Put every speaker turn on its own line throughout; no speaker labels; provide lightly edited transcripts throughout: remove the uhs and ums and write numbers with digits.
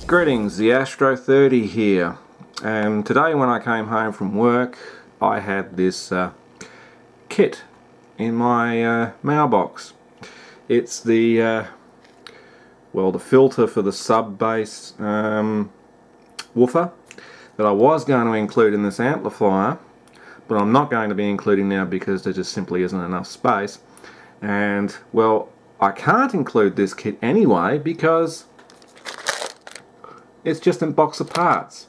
Greetings, the Astro 30 here, and today when I came home from work I had this kit in my mailbox. It's the the filter for the sub-bass woofer that I was going to include in this amplifier, but I'm not going to be including now because there just simply isn't enough space. And well, I can't include this kit anyway because it's just in box of parts.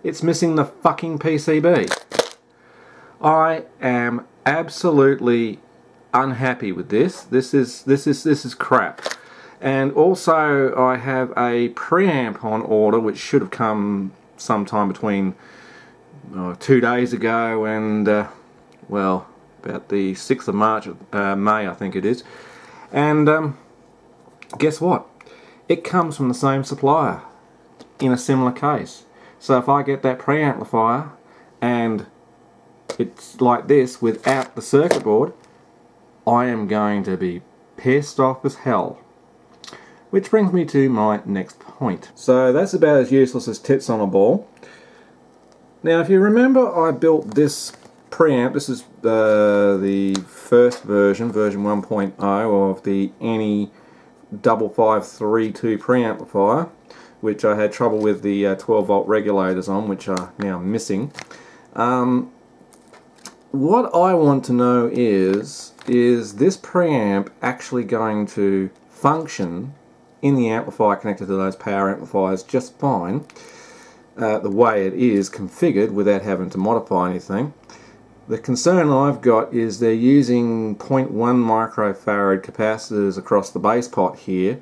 It's missing the fucking PCB. I am absolutely unhappy with this. This is crap. And also I have a preamp on order which should have come sometime between 2 days ago and well, about the 6th of March, May I think it is. And guess what? It comes from the same supplier in a similar case. So if I get that preamplifier and it's like this without the circuit board, I am going to be pissed off as hell. Which brings me to my next point. So that's about as useless as tits on a ball. Now if you remember, I built this preamp. This is the first version, version 1.0 of the ANI 5532 preamplifier, which I had trouble with the 12 volt regulators on, which are now missing. What I want to know is this preamp actually going to function in the amplifier connected to those power amplifiers just fine, the way it is configured without having to modify anything? The concern I've got is they're using 0.1 microfarad capacitors across the bass pot here.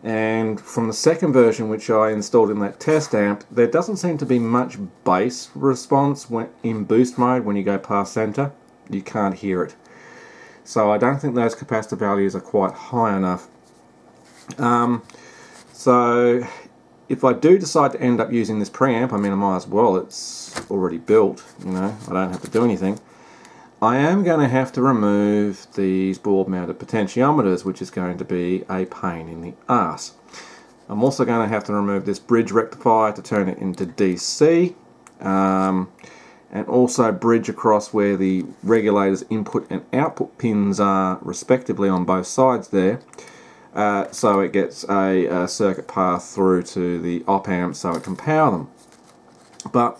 And from the second version which I installed in that test amp, there doesn't seem to be much bass response in boost mode when you go past center. You can't hear it. So I don't think those capacitor values are quite high enough. So if I do decide to end up using this preamp, I mean I might as well, it's already built, you know, I don't have to do anything. I am going to have to remove these board mounted potentiometers, which is going to be a pain in the arse. I'm also going to have to remove this bridge rectifier to turn it into DC, and also bridge across where the regulator's input and output pins are respectively on both sides there, so it gets a circuit path through to the op amp so it can power them. But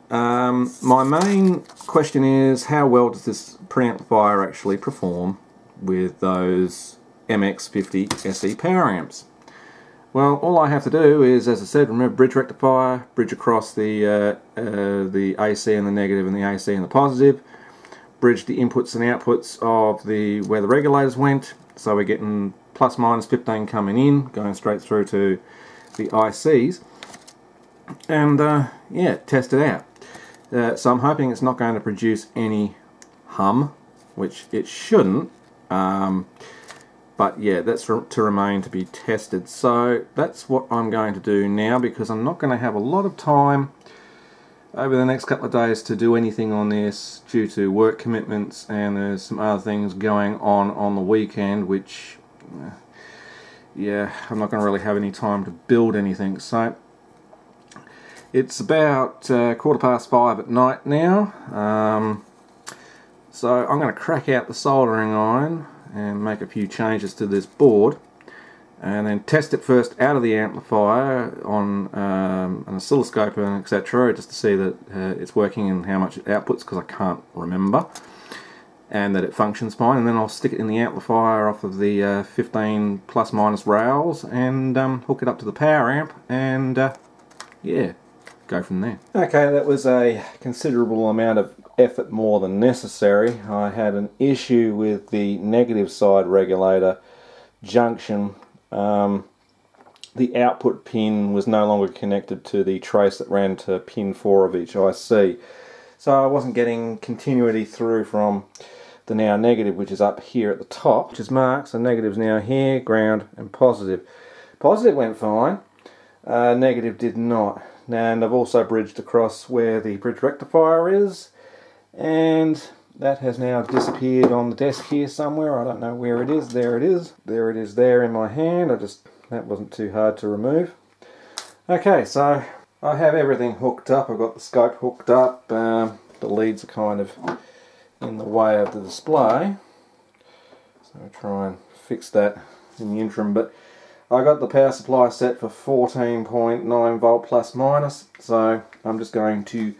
my main question is, how well does this preamplifier actually perform with those MX50 SE power amps? Well, all I have to do is, as I said, remove bridge rectifier, bridge across the AC and the negative and the AC and the positive, bridge the inputs and outputs of where the regulators went, so we're getting plus minus 15 coming in, going straight through to the ICs, and yeah, test it out. So I'm hoping it's not going to produce any hum, which it shouldn't, but yeah, that's to remain to be tested. So that's what I'm going to do now, because I'm not going to have a lot of time over the next couple of days to do anything on this due to work commitments, and there's some other things going on the weekend which yeah, I'm not going to really have any time to build anything. So it's about 5:15 at night now, so I'm going to crack out the soldering iron and make a few changes to this board, and then test it first out of the amplifier on an oscilloscope and etc., just to see that it's working and how much it outputs, because I can't remember, and that it functions fine. And then I'll stick it in the amplifier off of the 15 plus minus rails and hook it up to the power amp, and yeah, go from there. Okay, that was a considerable amount of effort more than necessary. I had an issue with the negative side regulator junction. The output pin was no longer connected to the trace that ran to pin 4 of each IC. So I wasn't getting continuity through from the now negative, which is up here at the top, which is marked. So negative's now here, ground and positive. Positive went fine, negative did not. And I've also bridged across where the bridge rectifier is, and that has now disappeared on the desk here somewhere. I don't know where it is. There it is. There it is there in my hand. That wasn't too hard to remove. Okay, so I have everything hooked up. I've got the scope hooked up. The leads are kind of in the way of the display, so I'll try and fix that in the interim. But I got the power supply set for 14.9 volt plus minus, so I'm just going to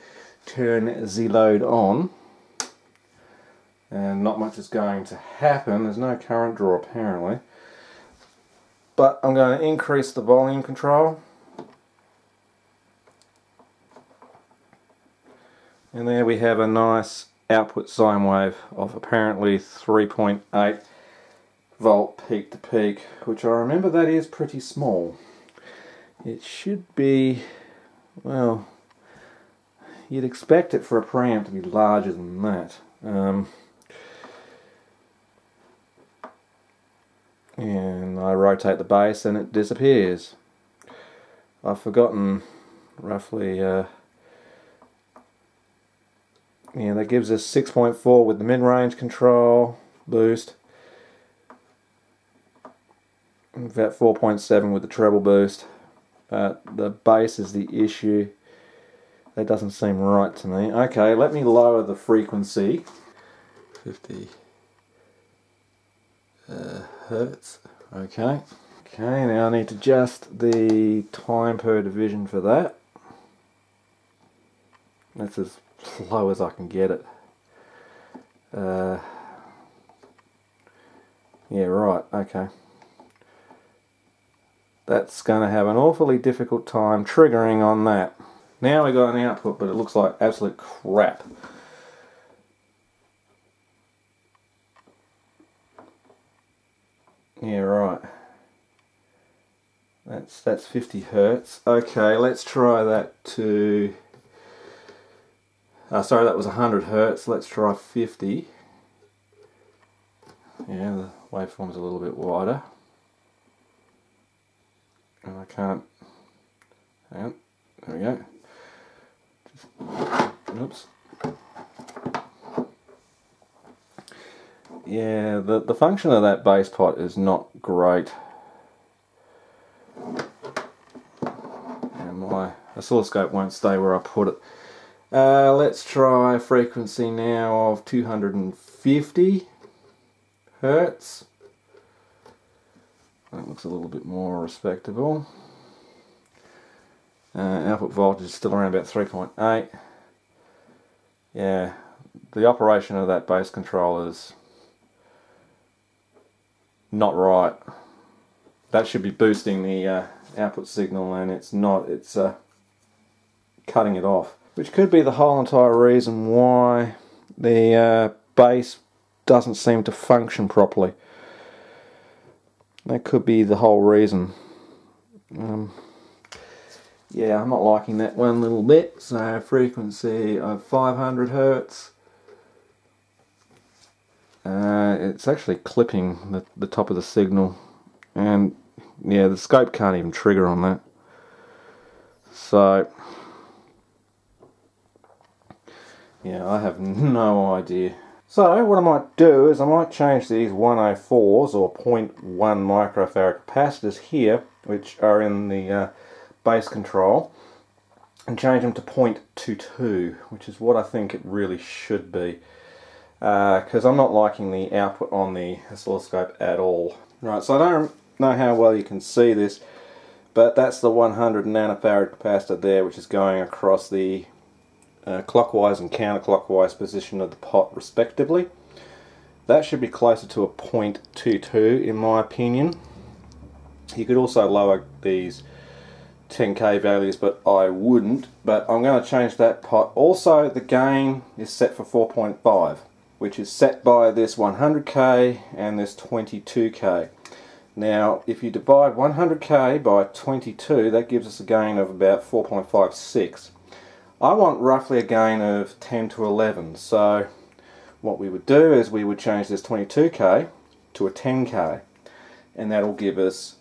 turn the load on, and not much is going to happen. There's no current draw apparently, but I'm going to increase the volume control. And there we have a nice output sine wave of apparently 3.8 volt peak to peak, which I remember that is pretty small. It should be, well, you'd expect it for a preamp to be larger than that. And I rotate the base and it disappears. I've forgotten roughly, yeah, that gives us 6.4 with the mid-range control boost, about 4.7 with the treble boost. The bass is the issue. That doesn't seem right to me. Okay, let me lower the frequency. 50 hertz. Okay. Okay, now I need to adjust the time per division for that. That's as low as I can get it. Yeah, right, okay. That's going to have an awfully difficult time triggering on that. Now we got an output, but it looks like absolute crap. Yeah, right. That's 50 hertz. Okay, let's try that to... sorry, that was 100 hertz. Let's try 50. Yeah, the waveform's a little bit wider. And I can't... Hang on. There we go. Oops. Yeah, the function of that bass pot is not great. And my oscilloscope won't stay where I put it. Let's try a frequency now of 250 hertz. That looks a little bit more respectable. Output voltage is still around about 3.8. Yeah, the operation of that bass control is not right. That should be boosting the output signal, and it's not. It's cutting it off, which could be the whole entire reason why the bass doesn't seem to function properly. That could be the whole reason. Yeah, I'm not liking that one little bit. So frequency of 500 hertz. It's actually clipping the top of the signal, and yeah, the scope can't even trigger on that. So yeah, I have no idea. So what I might do is I might change these 104s or 0.1 microfarad capacitors here, which are in the bass control, and change them to 0.22, which is what I think it really should be, because I'm not liking the output on the oscilloscope at all. Right, so I don't know how well you can see this, but that's the 100 nanofarad capacitor there, which is going across the clockwise and counterclockwise position of the pot respectively. That should be closer to a 0.22 in my opinion. You could also lower these 10k values, but I wouldn't. But I'm going to change that pot. Also, the gain is set for 4.5, which is set by this 100k and this 22k. Now, if you divide 100k by 22, that gives us a gain of about 4.56. I want roughly a gain of 10 to 11, so what we would do is we would change this 22k to a 10k, and that'll give us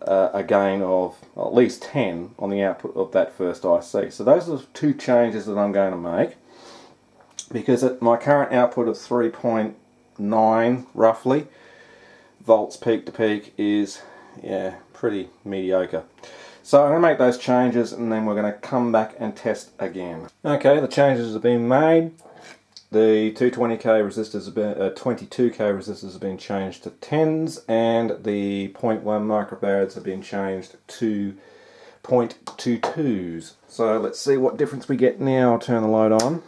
a gain of at least 10 on the output of that first IC. So those are the two changes that I'm going to make, because at my current output of 3.9 roughly volts peak to peak is, yeah, pretty mediocre. So I'm going to make those changes and then we're going to come back and test again. Okay, the changes have been made. The 220k resistors have been, 22k resistors have been changed to 10s, and the 0.1 microfarads have been changed to 0.22s. So let's see what difference we get now. I'll turn the load on.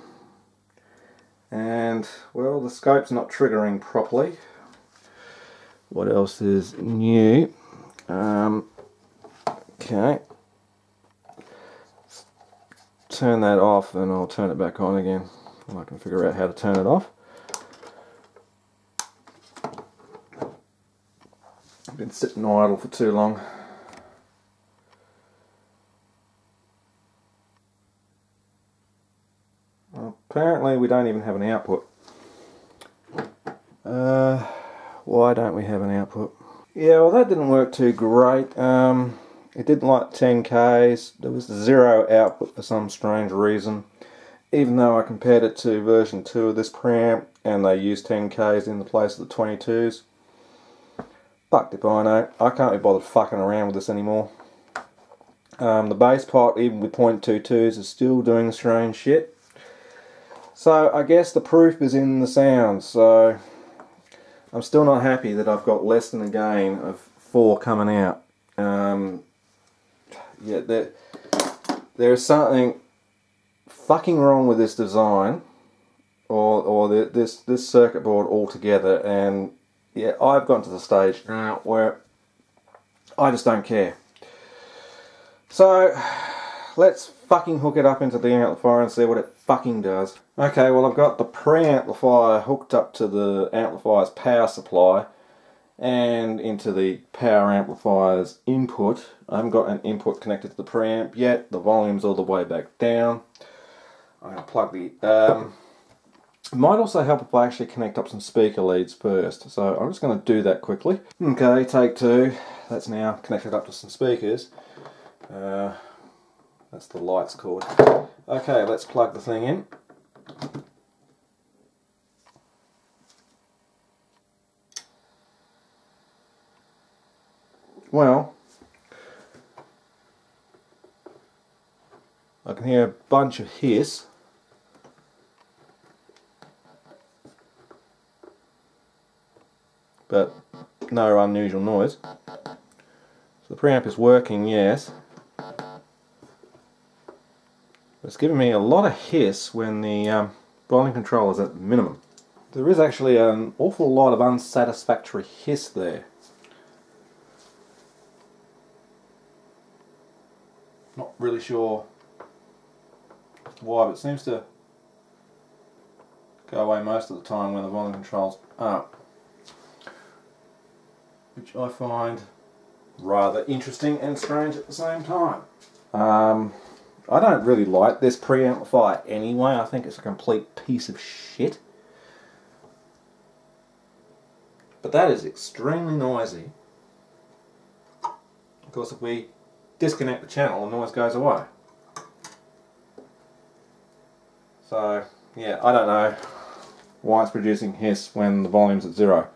And, well, the scope's not triggering properly. What else is new? Okay. Turn that off and I'll turn it back on again. And I can figure out how to turn it off. I've been sitting idle for too long. Well, apparently we don't even have an output. Why don't we have an output? Yeah, well, that didn't work too great. It didn't like 10Ks. There was 0 output for some strange reason. Even though I compared it to version 2 of this preamp and they used 10Ks in the place of the 22s. Fucked if I know. I can't be bothered fucking around with this anymore. The bass pot, even with 0.22s, is still doing strange shit. So I guess the proof is in the sound. So I'm still not happy that I've got less than a gain of 4 coming out. Yeah, there is something fucking wrong with this design, or this circuit board altogether, and yeah, I've gotten to the stage now where I just don't care. So let's fucking hook it up into the amplifier and see what it fucking does. Okay, well, I've got the preamplifier hooked up to the amplifier's power supply and into the power amplifier's input. I haven't got an input connected to the preamp yet. The volume's all the way back down. I'm going to plug the... it might also help if I actually connect up some speaker leads first. So I'm just going to do that quickly. Okay, take 2. That's now connected up to some speakers. That's the lights cord. Okay, let's plug the thing in. Well, I can hear a bunch of hiss. But no unusual noise. So the preamp is working, yes. It's giving me a lot of hiss when the volume control is at minimum. There is actually an awful lot of unsatisfactory hiss there. Not really sure why, but it seems to go away most of the time when the volume control's up, which I find rather interesting and strange at the same time. I don't really like this preamplifier anyway. I think it's a complete piece of shit. But that is extremely noisy. Of course, if we disconnect the channel, the noise goes away. So, yeah, I don't know why it's producing hiss when the volume's at 0.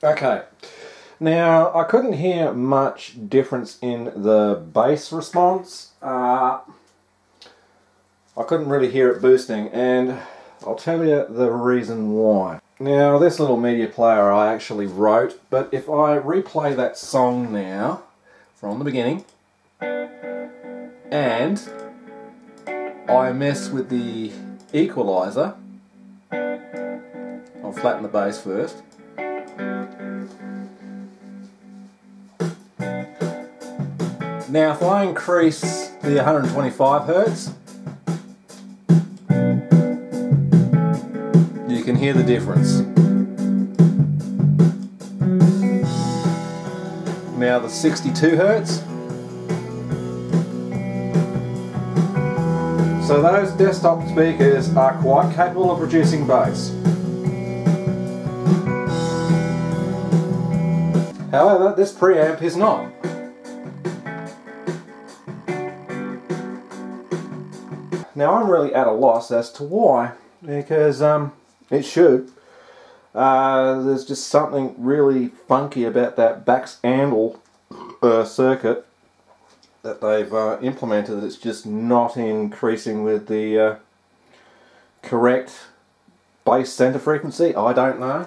Okay, now I couldn't hear much difference in the bass response. I couldn't really hear it boosting, and I'll tell you the reason why. Now, this little media player I actually wrote, but if I replay that song now from the beginning and I mess with the equalizer, I'll flatten the bass first. Now, if I increase the 125 Hertz, you can hear the difference. Now the 62 Hertz. So those desktop speakers are quite capable of producing bass. However, this preamp is not. Now I'm really at a loss as to why, because it should. There's just something really funky about that back-handle circuit that they've implemented. It's just not increasing with the correct bass center frequency. I don't know.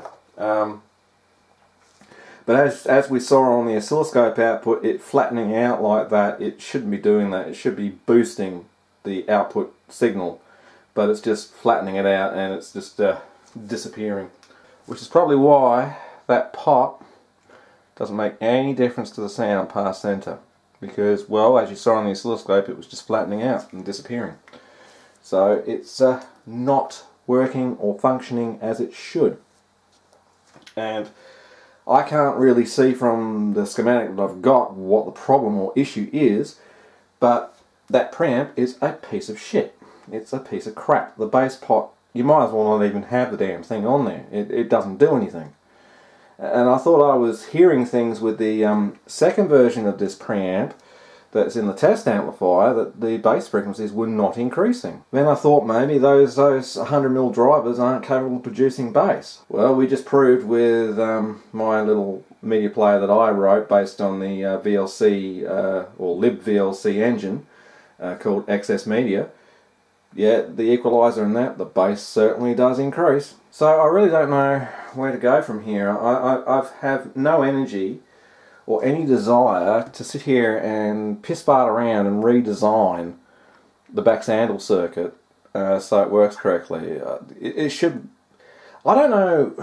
But as we saw on the oscilloscope output, it flattening out like that, it shouldn't be doing that. It should be boosting the output signal, but it's just flattening it out and it's just disappearing. Which is probably why that pot doesn't make any difference to the sound past center, because, well, as you saw on the oscilloscope, it was just flattening out and disappearing. So it's not working or functioning as it should. And I can't really see from the schematic that I've got what the problem or issue is, but that preamp is a piece of shit. It's a piece of crap. The bass pot, you might as well not even have the damn thing on there. It doesn't do anything. And I thought I was hearing things with the second version of this preamp that's in the test amplifier, that the bass frequencies were not increasing. Then I thought maybe those 100mm drivers aren't capable of producing bass. Well, we just proved with my little media player that I wrote based on the VLC or libVLC engine called XS Media. Yeah, the equalizer and that, the bass certainly does increase. So I really don't know where to go from here. I have no energy or any desire to sit here and piss fart around and redesign the back-handle circuit so it works correctly. It should... I don't know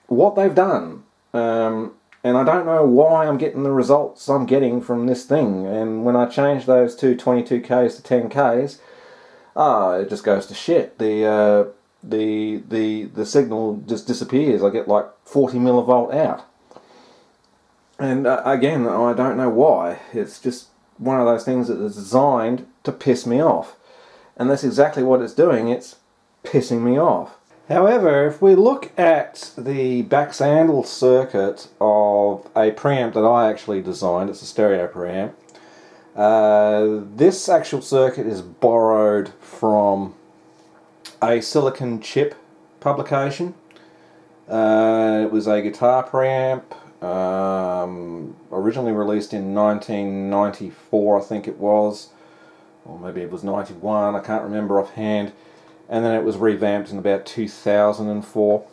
what they've done, and I don't know why I'm getting the results I'm getting from this thing. And when I change those two 22Ks to 10Ks, it just goes to shit. The signal just disappears. I get like 40 millivolt out. And again, I don't know why. It's just one of those things that is designed to piss me off. And that's exactly what it's doing. It's pissing me off. However, if we look at the back-handle circuit of a preamp that I actually designed, it's a stereo preamp. This actual circuit is borrowed from a silicon chip publication. It was a guitar preamp, originally released in 1994, I think it was, or maybe it was 91, I can't remember offhand, and then it was revamped in about 2004.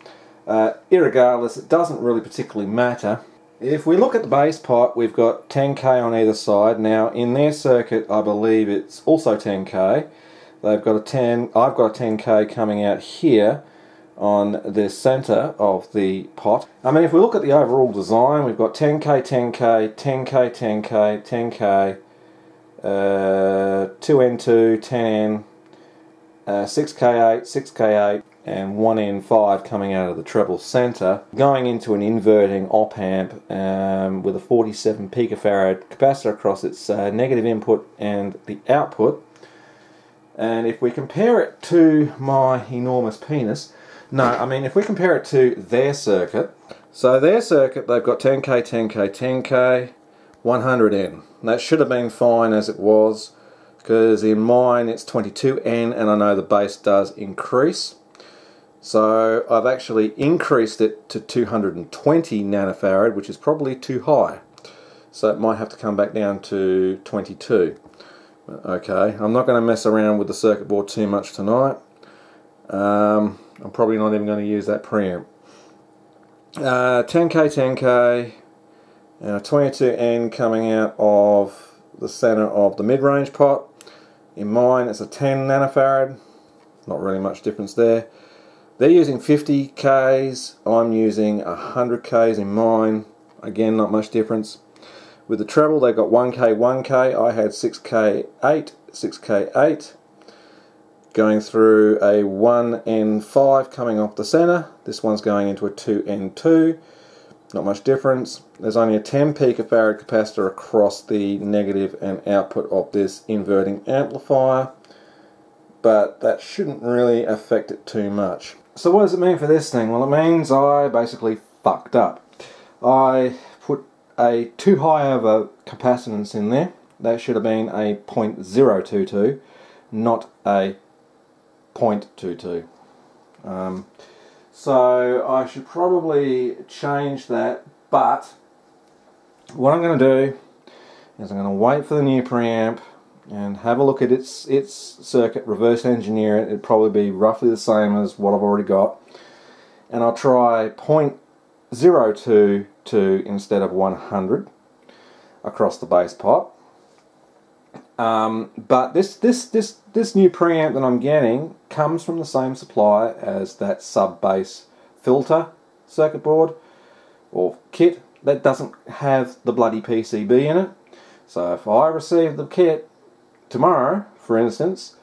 Irregardless, it doesn't really particularly matter. If we look at the bass pot, we've got 10K on either side. Now in their circuit, I believe it's also 10K. They've got a 10. I've got a 10K coming out here on the center of the pot. I mean, if we look at the overall design, we've got 10K, 10K, 10K, 10K, 10K, 2N2, 10N, 6K8, 6K8, and 1N5 coming out of the treble center, going into an inverting op amp with a 47 picofarad capacitor across its negative input and the output. And if we compare it to my enormous penis, if we compare it to their circuit, so their circuit, they've got 10K, 10K, 10K, 100N. That should have been fine as it was, because in mine it's 22N and I know the bass does increase. So I've actually increased it to 220 nanofarad, which is probably too high. So it might have to come back down to 22. Okay, I'm not going to mess around with the circuit board too much tonight. I'm probably not even going to use that preamp. 10K, 10K, 22N coming out of the center of the mid-range pot. In mine it's a 10 nanofarad, not really much difference there. They're using 50Ks, I'm using 100Ks in mine, again not much difference. With the treble they've got 1K, 1K, I had 6K8, 6K8. Going through a 1N5 coming off the center. This one's going into a 2N2. Not much difference. There's only a 10 picofarad capacitor across the negative and output of this inverting amplifier, but that shouldn't really affect it too much. So what does it mean for this thing? Well, it means I basically fucked up. I put a too high of a capacitance in there. That should have been a 0.022, not a 0.22. So I should probably change that, but what I'm going to do is I'm going to wait for the new preamp and have a look at its circuit, reverse engineer it. It'd probably be roughly the same as what I've already got, and I'll try 0.022 instead of 100 across the base pot. But this new preamp that I'm getting comes from the same supplier as that sub-bass filter circuit board or kit that doesn't have the bloody PCB in it. So if I receive the kit tomorrow, for instance,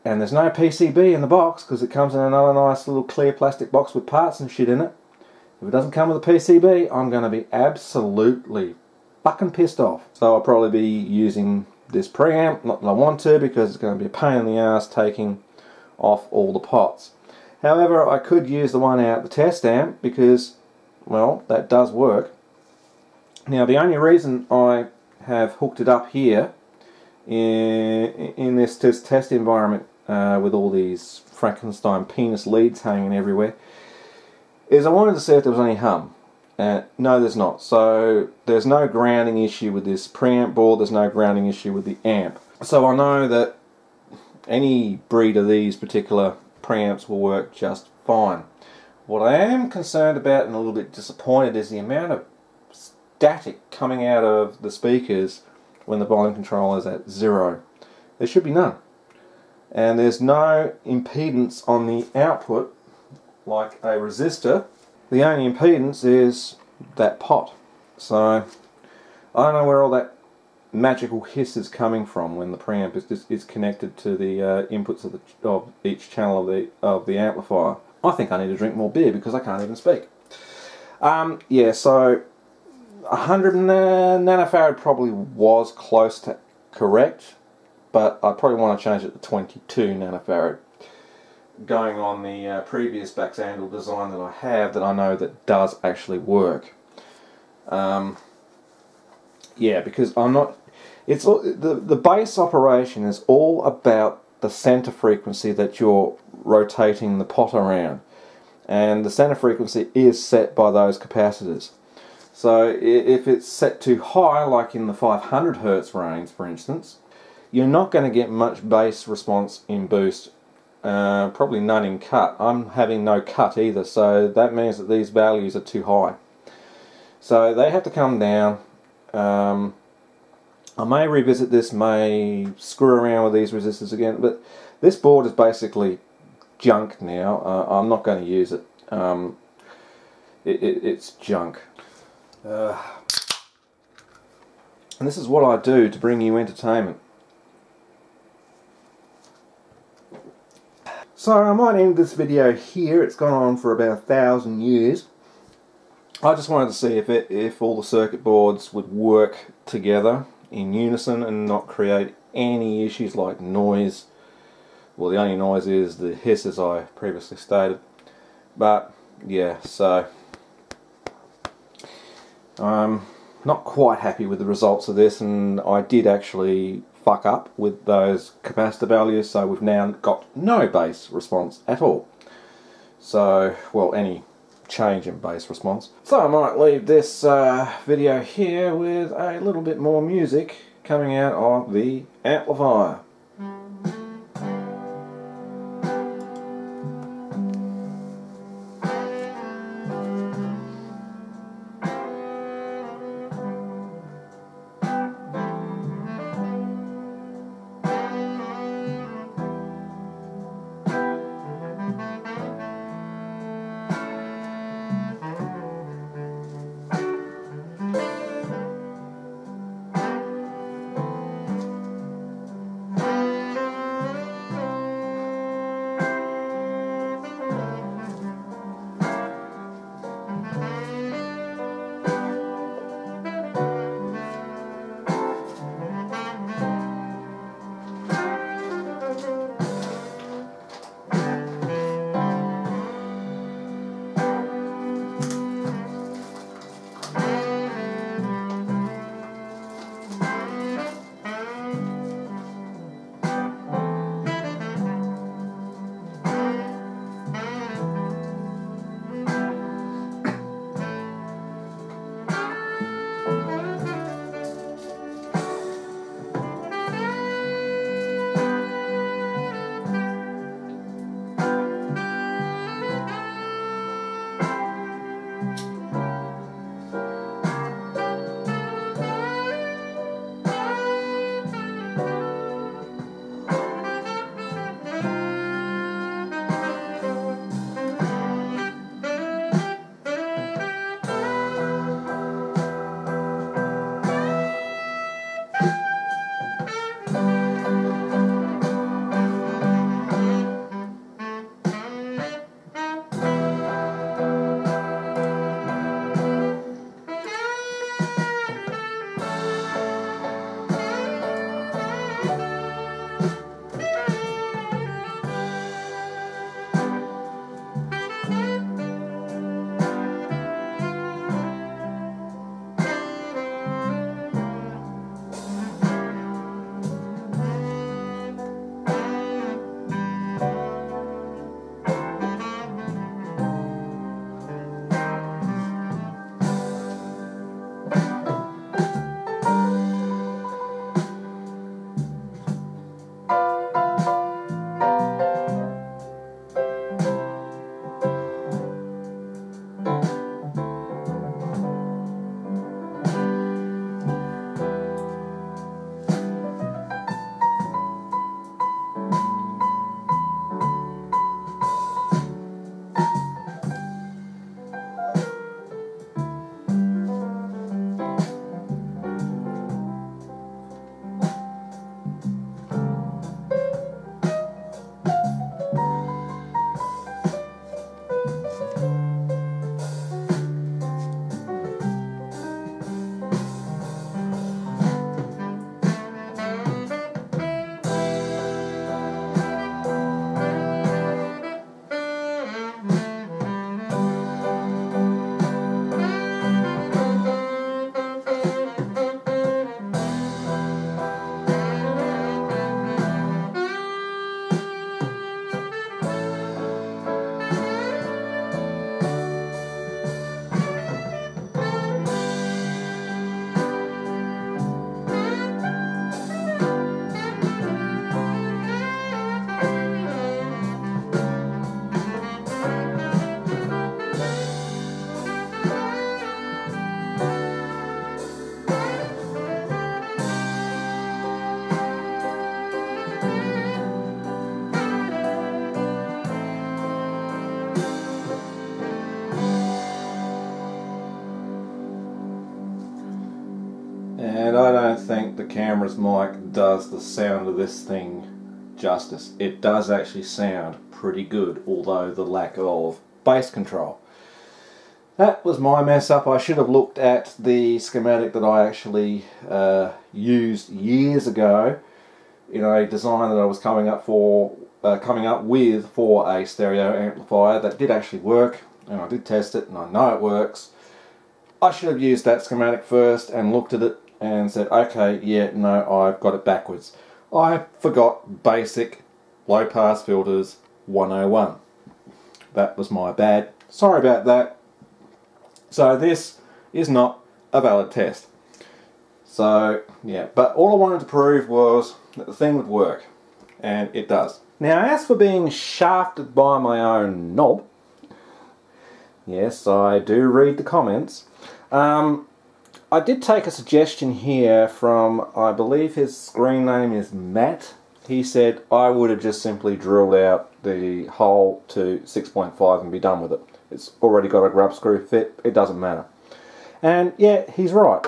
and there's no PCB in the box because it comes in another nice little clear plastic box with parts and shit in it, if it doesn't come with a PCB, I'm going to be absolutely fucking pissed off. So I'll probably be using this preamp, not that I want to, because it's going to be a pain in the ass taking off all the pots. However, I could use the one out the test amp because, well, that does work. Now the only reason I have hooked it up here in this test environment with all these Frankenstein penis leads hanging everywhere is I wanted to see if there was any hum. No, there's not. So there's no grounding issue with this preamp board, there's no grounding issue with the amp. So I know that any breed of these particular preamps will work just fine. What I am concerned about and a little bit disappointed is the amount of static coming out of the speakers when the volume control is at 0. There should be none. And there's no impedance on the output like a resistor. The only impedance is that pot. So I don't know where all that magical hiss is coming from when the preamp is connected to the inputs of each channel of the amplifier. I think I need to drink more beer because I can't even speak. Yeah, so 100 nanofarad probably was close to correct, but I probably want to change it to 22 nanofarad. Going on the previous Baxandal design that I have, that I know that does actually work. Yeah, because I'm not. It's the base operation is all about the center frequency that you're rotating the pot around, and the center frequency is set by those capacitors. So if it's set too high, like in the 500 Hertz range, for instance, you're not going to get much bass response in boost. Probably none in cut. I'm having no cut either, so that means that these values are too high. So they have to come down. I may revisit this, may screw around with these resistors again, but this board is basically junk now. I'm not going to use it. It's junk. And this is what I do to bring you entertainment. So I might end this video here. It's gone on for about 1,000 years. I just wanted to see if all the circuit boards would work together in unison and not create any issues like noise. Well, the only noise is the hiss, as I previously stated. But yeah, so I'm not quite happy with the results of this, and I did actually fuck up with those capacitor values, so we've now got no bass response at all. So, well, any change in bass response. So I might leave this video here with a little bit more music coming out of the amplifier. And I don't think the camera's mic does the sound of this thing justice. It does actually sound pretty good, although the lack of bass control. That was my mess up. I should have looked at the schematic that I actually used years ago in a design that I was coming up with for a stereo amplifier that did actually work, and I did test it and I know it works. I should have used that schematic first and looked at it and said, okay, yeah, no, I've got it backwards. I forgot basic low pass filters 101. That was my bad. Sorry about that. So this is not a valid test. So yeah, but all I wanted to prove was that the thing would work, and it does. Now, as for being shafted by my own knob, yes, I do read the comments. I did take a suggestion here from, I believe his screen name is Matt. He said I would have just simply drilled out the hole to 6.5 and be done with it. It's already got a grub screw fit, it doesn't matter. And yeah, he's right.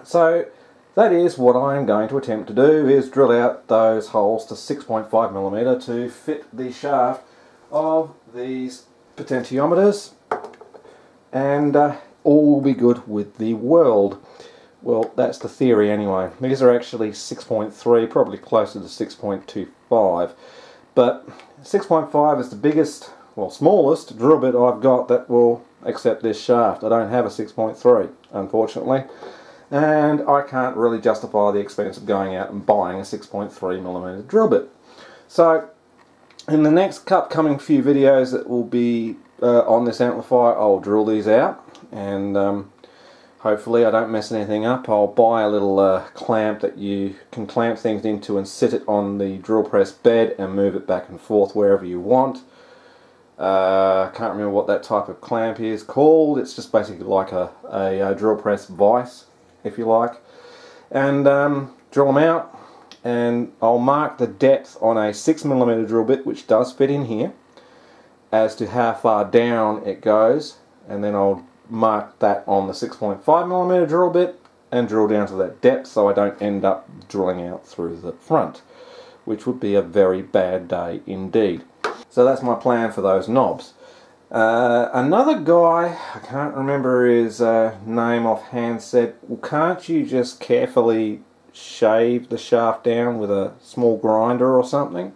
So that is what I'm going to attempt to do, is drill out those holes to 6.5mm to fit the shaft of these potentiometers, and all will be good with the world. Well, that's the theory anyway. These are actually 6.3, probably closer to 6.25, but 6.5 is the biggest, well, smallest drill bit I've got that will accept this shaft. I don't have a 6.3, unfortunately, and I can't really justify the expense of going out and buying a 6.3mm drill bit. So in the next upcoming few videos that will be on this amplifier, I'll drill these out, and hopefully I don't mess anything up. I'll buy a little clamp that you can clamp things into and sit it on the drill press bed and move it back and forth wherever you want. I can't remember what that type of clamp is called. It's just basically like a drill press vise, if you like. And drill them out, and I'll mark the depth on a 6mm drill bit, which does fit in here, as to how far down it goes, and then I'll mark that on the 6.5mm drill bit and drill down to that depth so I don't end up drilling out through the front, which would be a very bad day indeed. So that's my plan for those knobs. Another guy, I can't remember his name offhand, said, well, can't you just carefully shave the shaft down with a small grinder or something?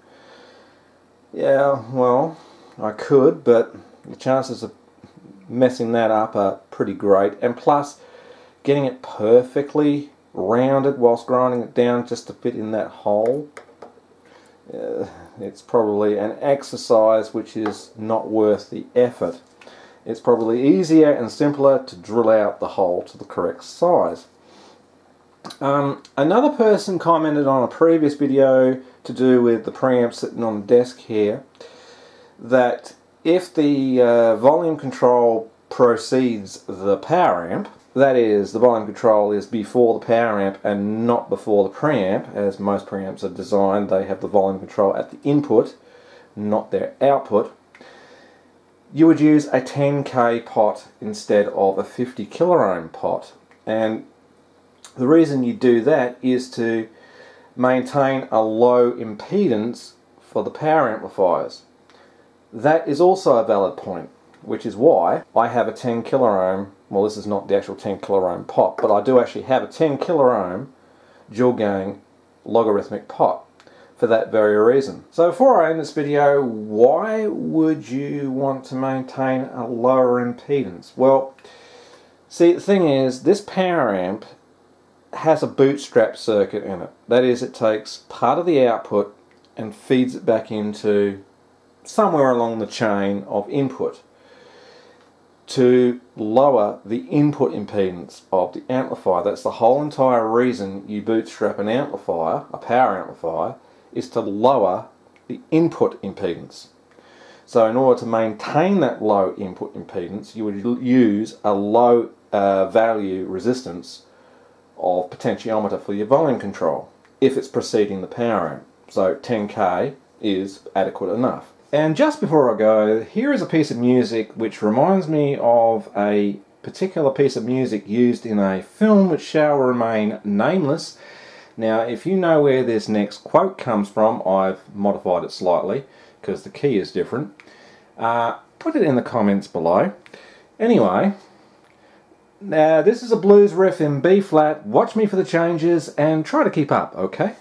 Yeah, well, I could, but the chances of messing that up are pretty great, and plus getting it perfectly rounded whilst grinding it down just to fit in that hole, it's probably an exercise which is not worth the effort. It's probably easier and simpler to drill out the hole to the correct size. Another person commented on a previous video to do with the preamp sitting on the desk here, that if the volume control precedes the power amp, that is, the volume control is before the power amp and not before the preamp, as most preamps are designed, they have the volume control at the input, not their output, you would use a 10k pot instead of a 50 kiloohm pot. And the reason you do that is to maintain a low impedance for the power amplifiers. That is also a valid point, which is why I have a 10 kiloohm, well, this is not the actual 10 kiloohm pot, but I do actually have a 10 kiloohm dual gain logarithmic pot for that very reason. So before I end this video, why would you want to maintain a lower impedance? Well, see, the thing is, this power amp has a bootstrap circuit in it. That is, it takes part of the output and feeds it back into somewhere along the chain of input to lower the input impedance of the amplifier. That's the whole entire reason you bootstrap an amplifier, a power amplifier, is to lower the input impedance. So in order to maintain that low input impedance, you would use a low value resistance of potentiometer for your volume control if it's preceding the power amp. So 10k is adequate enough. And just before I go, here is a piece of music which reminds me of a particular piece of music used in a film which shall remain nameless. Now, if you know where this next quote comes from, I've modified it slightly because the key is different. Put it in the comments below. Anyway, now this is a blues riff in B flat. Watch me for the changes and try to keep up, okay?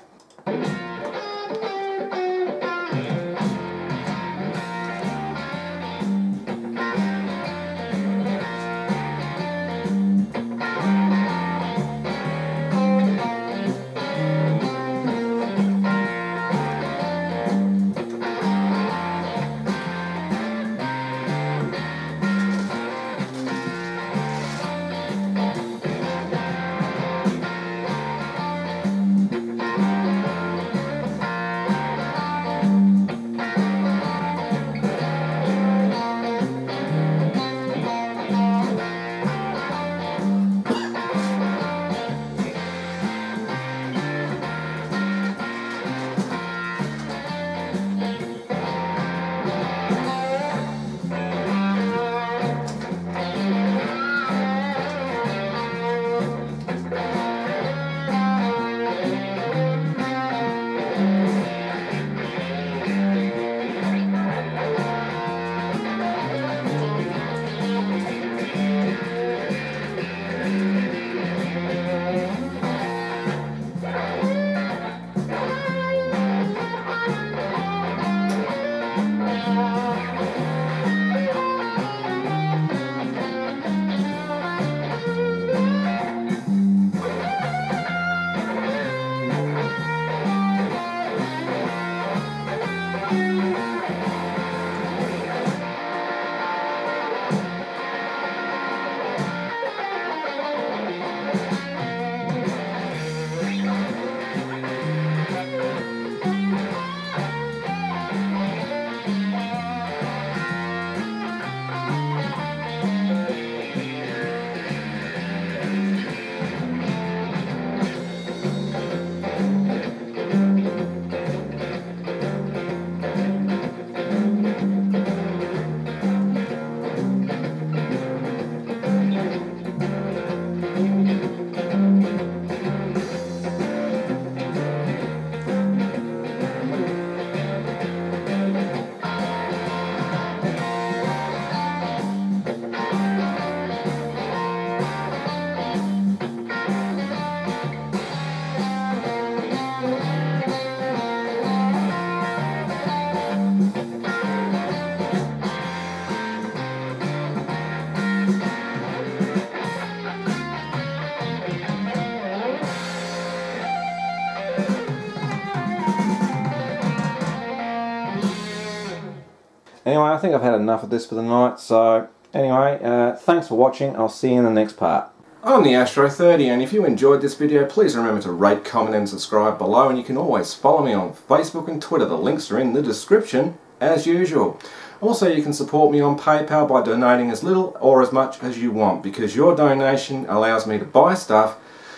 Anyway, I think I've had enough of this for the night, so anyway, thanks for watching. I'll see you in the next part. I'm the Astro 30, and if you enjoyed this video, please remember to rate, comment and subscribe below, and you can always follow me on Facebook and Twitter. The links are in the description as usual. Also, you can support me on PayPal by donating as little or as much as you want, because your donation allows me to buy stuff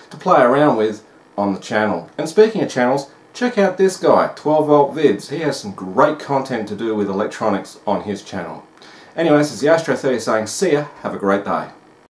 to play around with on the channel. And speaking of channels, check out this guy, 12 Volt Vids. He has some great content to do with electronics on his channel. Anyway, this is the Astro 30 saying see ya, have a great day.